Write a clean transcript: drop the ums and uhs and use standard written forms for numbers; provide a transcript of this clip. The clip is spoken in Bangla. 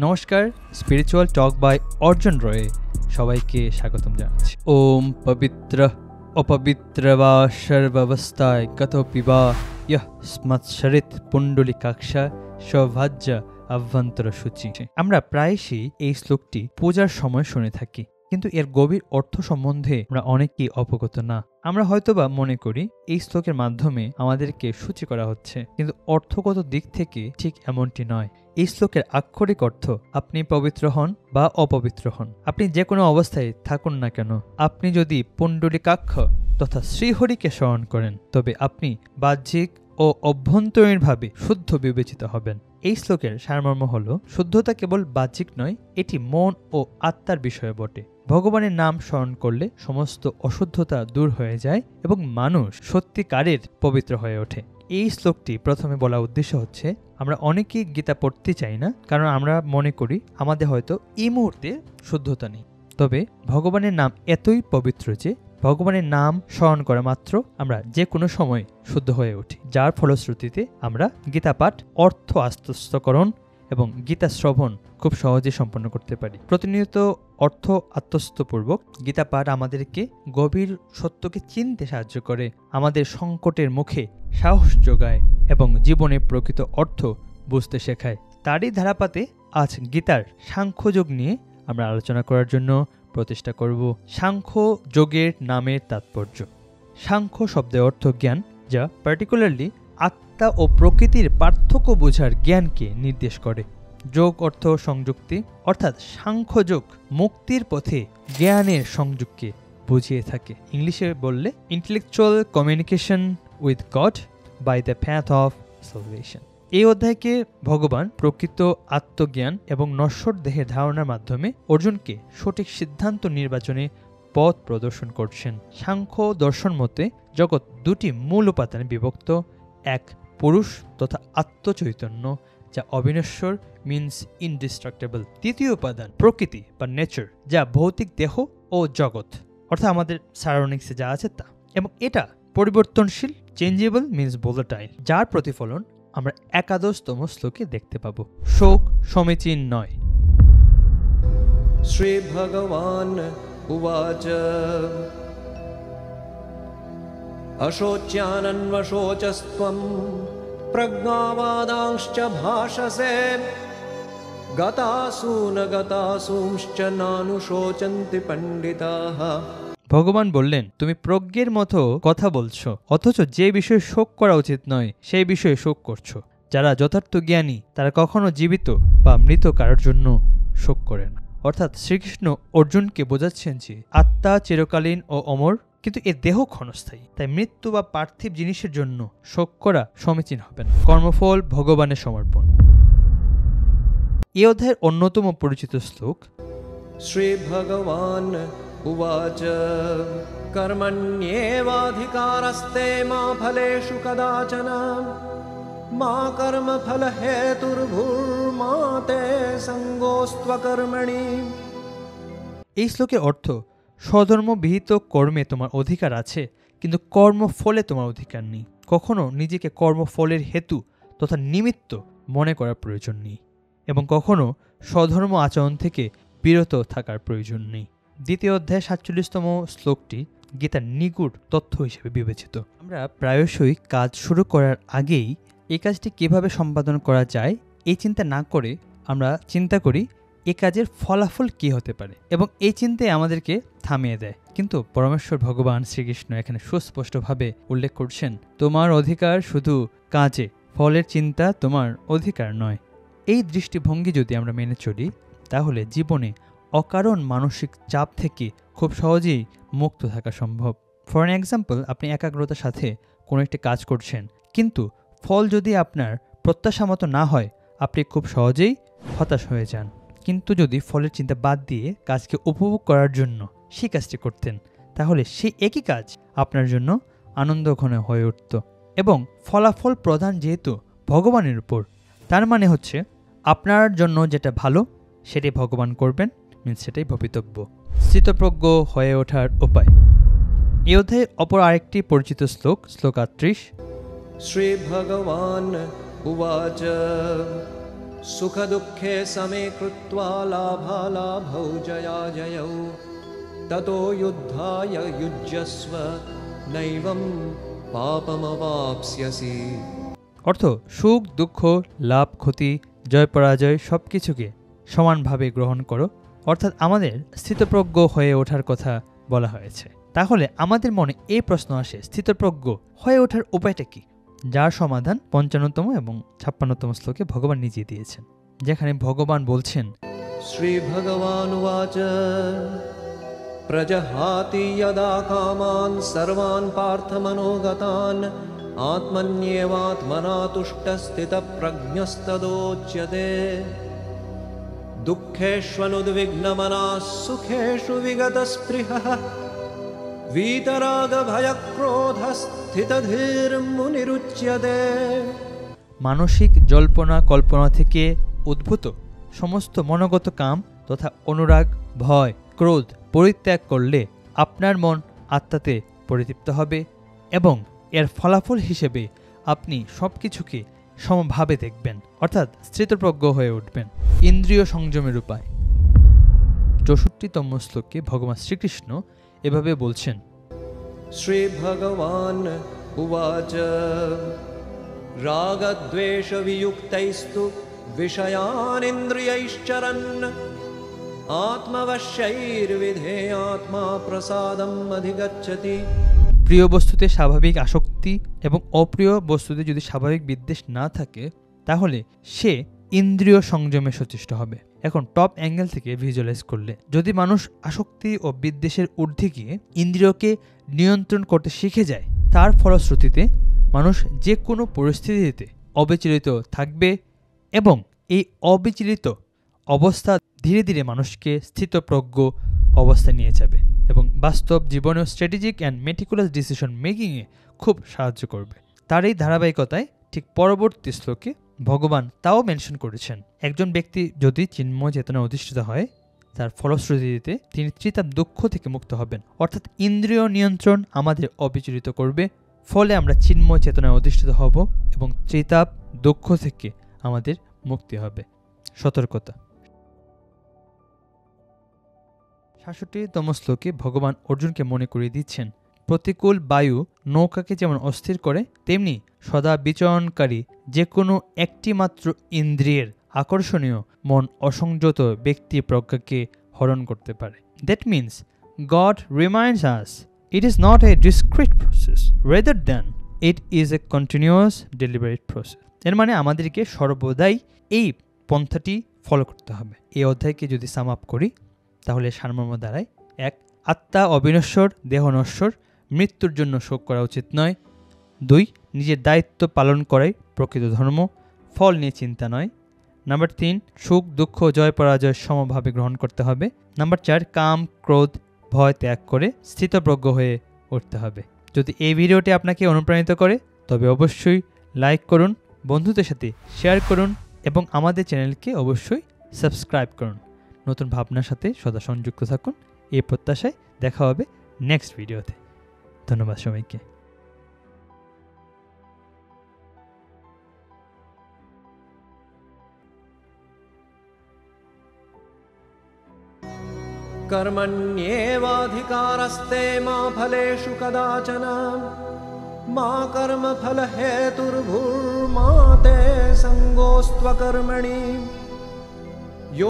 নমস্কার, স্পিরিচুয়াল টক বাই অর্জুন রয়ে সবাইকে স্বাগতম জানাচ্ছি। ওম পবিত্র অপবিত্র বা সর্বাবস্থায় গতপি বা ইহ স্মৎসরিত পুণ্ডলিকাক্ষা সৌভাজ্য অভ্যন্তর সূচি। আমরা প্রায়শই এই শ্লোকটি পূজার সময় শুনে থাকি, কিন্তু এর গভীর অর্থ সম্বন্ধে আমরা অনেকেই অবগত না। আমরা হয়তোবা মনে করি এই শ্লোকের মাধ্যমে আমাদেরকে সূচি করা হচ্ছে, কিন্তু অর্থগত দিক থেকে ঠিক এমনটি নয়। এই শ্লোকের আক্ষরিক অর্থ আপনি পবিত্র হন বা অপবিত্র হন, আপনি যে কোনো অবস্থায় থাকুন না কেন, আপনি যদি পুণ্ডলিকাক্ষ তথা শ্রীহরিকে স্মরণ করেন, তবে আপনি বাহ্যিক ও অভ্যন্তরীণভাবে শুদ্ধ বিবেচিত হবেন। এই শ্লোকের সারমর্ম হল, শুদ্ধতা কেবল বাহ্যিক নয়, এটি মন ও আত্মার বিষয় বটে। ভগবানের নাম স্মরণ করলে সমস্ত অশুদ্ধতা দূর হয়ে যায় এবং মানুষ সত্যিকারের পবিত্র হয়ে ওঠে। এই শ্লোকটি প্রথমে বলা উদ্দেশ্য হচ্ছে, আমরা অনেকেই গীতা পড়তে চাই না, কারণ আমরা মনে করি আমাদের হয়তো এই মুহূর্তে শুদ্ধতা নেই। তবে ভগবানের নাম এতই পবিত্র যে ভগবানের নাম স্মরণ করা মাত্র আমরা যে কোনো সময় শুদ্ধ হয়ে উঠি, যার ফলশ্রুতিতে আমরা গীতা পাঠ, অর্থ আত্মস্থকরণ এবং গীতা শ্রবণ খুব সহজে সম্পন্ন করতে পারি। প্রতিনিয়ত অর্থ আত্মস্থপূর্বক গীতা পাঠ আমাদেরকে গভীর সত্যকে চিনতে সাহায্য করে, আমাদের সংকটের মুখে সাহস যোগায় এবং জীবনের প্রকৃত অর্থ বুঝতে শেখায়। তারই ধারাপাতে আজ গীতার সাংখ্যযোগ নিয়ে আমরা আলোচনা করার জন্য প্রচেষ্টা করব। সাংখ্য যোগের নামের তাৎপর্য। সাংখ্য শব্দের অর্থ জ্ঞান, যা পার্টিকুলারলি আত্মা ও প্রকৃতির পার্থক্য বোঝার জ্ঞানকে নির্দেশ করে। যোগ অর্থ সংযুক্তি, অর্থাৎ সাংখ্যযোগ মুক্তির পথে জ্ঞানের সংযুগকে বুঝিয়ে থাকে। ইংলিশে বললে intellectual communication with God by the path of salvation. এই অধ্যায়কে ভগবান প্রকৃত আত্মজ্ঞান এবং নশ্বর দেহের ধারণার মাধ্যমে অর্জুনকে সঠিক সিদ্ধান্ত নির্বাচনে পথ প্রদর্শন করছেন। সাংখ্য দর্শন মতে জগৎ দুটি মূল উপাদানে বিভক্ত, এক পুরুষ তথা আত্মচৈতন্য, যা অবিনশ্বর মিন্স ইনডিস্ট্রাক্টেবল। দ্বিতীয় উপাদান প্রকৃতি বা নেচার, যা ভৌতিক দেহ ও জগৎ, অর্থাৎ আমাদের সারাউন্ডিংসে যা আছে তা, এবং এটা পরিবর্তনশীল, চেঞ্জেবল মিন্স ভোলাটাইল, যার প্রতিফলন আমরা 11তম শ্লোকে দেখতে পাবো। শোক সমীচীন নয়। শ্রী ভগবান উবাচ অশোচ্যানন্বশোচস্ত্বম প্রজ্ঞাবাদাংশ্চ ভাষসে গতাসূন গতাসূংশ্চ নানুশোচন্তি পণ্ডিতাঃ। ভগবান বললেন, তুমি প্রজ্ঞের মতো কথা বলছো, অথচ যে বিষয়ে শোক করা উচিত নয় সেই বিষয়ে শোক করছো। যারা যথার্থ জ্ঞানী তারা কখনো জীবিত বা মৃত কারোর জন্য শোক করে না। অর্থাৎ শ্রীকৃষ্ণ অর্জুনকে বোঝাচ্ছেন যে আত্মা চিরকালীন ও অমর, কিন্তু এর দেহ ক্ষণস্থায়ী, তাই মৃত্যু বা পার্থিব জিনিসের জন্য শোক করা সমীচীন হবে না। কর্মফল ভগবানের সমর্পণ। এই অধ্যায়ের অন্যতম পরিচিত শ্লোক শ্রী ভগবান উবাচ কর্মণ্যেবাধিকারস্তে মা ফলেষু কদাচন মা কর্মফল হেতুর্ভুর্মা তে সঙ্গোস্ত্বকর্মণি। এই শ্লোকের অর্থ, স্বধর্মবিহিত কর্মে তোমার অধিকার আছে, কিন্তু কর্মফলে তোমার অধিকার নেই। কখনো নিজেকে কর্মফলের হেতু তথা নিমিত্ত মনে করার প্রয়োজন নেই, এবং কখনো স্বধর্ম আচরণ থেকে বিরত থাকার প্রয়োজন নেই। দ্বিতীয় অধ্যায় 47তম শ্লোকটি গীতার নিগুড় তথ্য হিসেবে বিবেচিত। আমরা প্রায়শই কাজ শুরু করার আগেই এই কাজটি কিভাবে সম্পাদন করা যায় এই চিন্তা না করে আমরা চিন্তা করি এই কাজের ফলাফল কি হতে পারে, এবং এই চিন্তায় আমাদেরকে থামিয়ে দেয়। কিন্তু পরমেশ্বর ভগবান শ্রীকৃষ্ণ এখানে সুস্পষ্টভাবে উল্লেখ করছেন, তোমার অধিকার শুধু কাজে, ফলের চিন্তা তোমার অধিকার নয়। এই দৃষ্টিভঙ্গি যদি আমরা মেনে চলি, তাহলে জীবনে অকারণ মানসিক চাপ থেকে খুব সহজেই মুক্ত থাকা সম্ভব। ফর অ্যান এক্সাম্পল, আপনি একাগ্রতার সাথে কোনো একটি কাজ করছেন, কিন্তু ফল যদি আপনার প্রত্যাশা মতো না হয়, আপনি খুব সহজেই হতাশ হয়ে যান। কিন্তু যদি ফলের চিন্তা বাদ দিয়ে কাজকে উপভোগ করার জন্য সেই কাজটি করতেন, তাহলে সেই একই কাজ আপনার জন্য আনন্দঘন হয়ে উঠত। এবং ফলাফল প্রধান যেহেতু ভগবানের উপর, তার মানে হচ্ছে আপনার জন্য যেটা ভালো সেটাই ভগবান করবেন, মিন্স সেটাই ভবিতব্য। স্থিতপ্রজ্ঞ হয়ে ওঠার উপায়। এই অধ্যায়ে অপর আরেকটি পরিচিত শ্লোক, শ্লোক 38। শ্রী ভগবান উবাচ सुखदुःखे समे कृत्वा लाभालाभौ जयाजयौ ततो युद्धाय युज्यस्व नैवं पापमवाप्स्यसि। অর্থ সুখ দুঃখ লাভ ক্ষতি জয় পরাজয় সব কিছুকে সমানভাবে গ্রহণ করো, অর্থাৎ আমাদের স্থিতপ্রজ্ঞ হয়ে ওঠার কথা বলা হয়েছে। তাহলে আমাদের মনে এই প্রশ্ন আসে, স্থিতপ্রজ্ঞ হয়ে ওঠার উপায়টা কি? যার সমাধান ৫৫তম এবং ৫৬তম শ্লোকে ভগবান নিজে দিয়েছেন, যেখানে ভগবান বলছেন, শ্রী ভগবান উবাচ প্রজহাতি যদা কামান সর্বান পার্থ মনোগতান আত্মন্যেবাত্মনা তুষ্টস্থিতপ্রজ্ঞস্তদোচ্যতে দুঃখেষ্বনুদ্বিগ্নমনাঃ সুখেষু বিগতস্পৃহঃ वीतरागभयक्रोधस्थितधीर्मुनिरुच्यते। মানসিক জল্পনা কল্পনা থেকে উদ্ভূত সমস্ত মনোগত কাম তথা অনুরাগ ভয় ক্রোধ পরিত্যাগ করলে আপনার মন আত্মাতে পরিতৃপ্ত হবে এবং এর ফলাফল হিসেবে আপনি সবকিছুকে সমভাবে দেখবেন, অর্থাৎ স্থিতপ্রজ্ঞ হয়ে উঠবেন। ইন্দ্রিয় সংযমের উপায় ৬৪তম শ্লোকে ভগবান শ্রীকৃষ্ণ এভাবে বলছেন, শ্রী ভগবান উবাচ রাগদ্বেষ বিযুক্তৈস্তু বিষয়ানিন্দ্রিয়ৈশ্চরन् আত্মবশ্যৈর্বিধেয়াত্মা প্রসাদম অধিগচ্ছতি। প্রিয় বস্তুতে স্বাভাবিক আসক্তি এবং অপ্রিয় বস্তুতে যদি স্বাভাবিক বিদ্বেষ না থাকে তাহলে সে ইন্দ্রিয় সংযমে সচেষ্ট হবে। এখন টপ অ্যাঙ্গেল থেকে ভিজুয়ালাইজ করলে যদি মানুষ আসক্তি ও বিদ্বেষের ঊর্ধ্বে গিয়ে ইন্দ্রিয়কে নিয়ন্ত্রণ করতে শিখে যায়, তার ফলশ্রুতিতে মানুষ যে কোনো পরিস্থিতিতে অবিচলিত থাকবে এবং এই অবিচলিত অবস্থা ধীরে ধীরে মানুষকে স্থিতপ্রজ্ঞ অবস্থায় নিয়ে যাবে এবং বাস্তব জীবনেও স্ট্র্যাটেজিক অ্যান্ড মেটিকুলাস ডিসিশন মেকিংয়ে খুব সাহায্য করবে। তার এই ধারাবাহিকতায় ঠিক পরবর্তী শ্লোকে ভগবান তাও মেনশন করেছেন, একজন ব্যক্তি যদি চিন্ময় চেতনায় অধিষ্ঠিত হয় তার ফলশ্রুতিতে তিনি ত্রিতাপ দুঃখ থেকে মুক্ত হবেন, অর্থাৎ ইন্দ্রিয় নিয়ন্ত্রণ আমাদের অবিচলিত করবে, ফলে আমরা চিন্ময় চেতনায় অধিষ্ঠিত হব এবং ত্রিতাপ দুঃখ থেকে আমাদের মুক্তি হবে। সতর্কতা ৬৭তম শ্লোকে ভগবান অর্জুনকে মনে করিয়ে দিচ্ছেন, প্রতিকূল বায়ু নৌকাকে যেমন অস্থির করে তেমনি সদা বিচরণকারী যে কোনো একটি মাত্র ইন্দ্রিয়ের আকর্ষণীয় মন অসংযত ব্যক্তি প্রজ্ঞাকে হরণ করতে পারে। That means god reminds us it is not a discrete process rather than it is a continuous deliberate process। এর মানে আমাদেরকে সর্বদাই এই পন্থাটি ফলো করতে হবে। এই অধ্যায়কে যদি সাম আপ করি তাহলে সারমর্ম দাঁড়ায়, ১. আত্মা অবিনশ্বর, দেহ নশ্বর, মৃত্যুর জন্য শোক করা উচিত নয়। ২. নিজের দায়িত্ব পালন করাই প্রকৃত ধর্ম, ফল নিয়ে চিন্তা নয়। নাম্বার ৩. সুখ দুঃখ জয় পরাজয় সমভাবে গ্রহণ করতে হবে। নাম্বার ৪. কাম ক্রোধ ভয় ত্যাগ করে স্থিতপ্রজ্ঞ হয়ে উঠতে হবে। যদি এই ভিডিওটি আপনাকে অনুপ্রাণিত করে তবে অবশ্যই লাইক করুন, বন্ধুদের সাথে শেয়ার করুন এবং আমাদের চ্যানেলকে অবশ্যই সাবস্ক্রাইব করুন। নতুন ভাবনার সাথে সদা সংযুক্ত থাকুন, এই প্রত্যাশায় দেখা হবে নেক্সট ভিডিওতে। ধন্যবাদ সবাইকে। कर्मण्येवाधिकारस्ते मा फलेषु कदाचन मा कर्मफलहेतुर्भुर्मा ते सङ्गोऽस्त्वकर्मणि।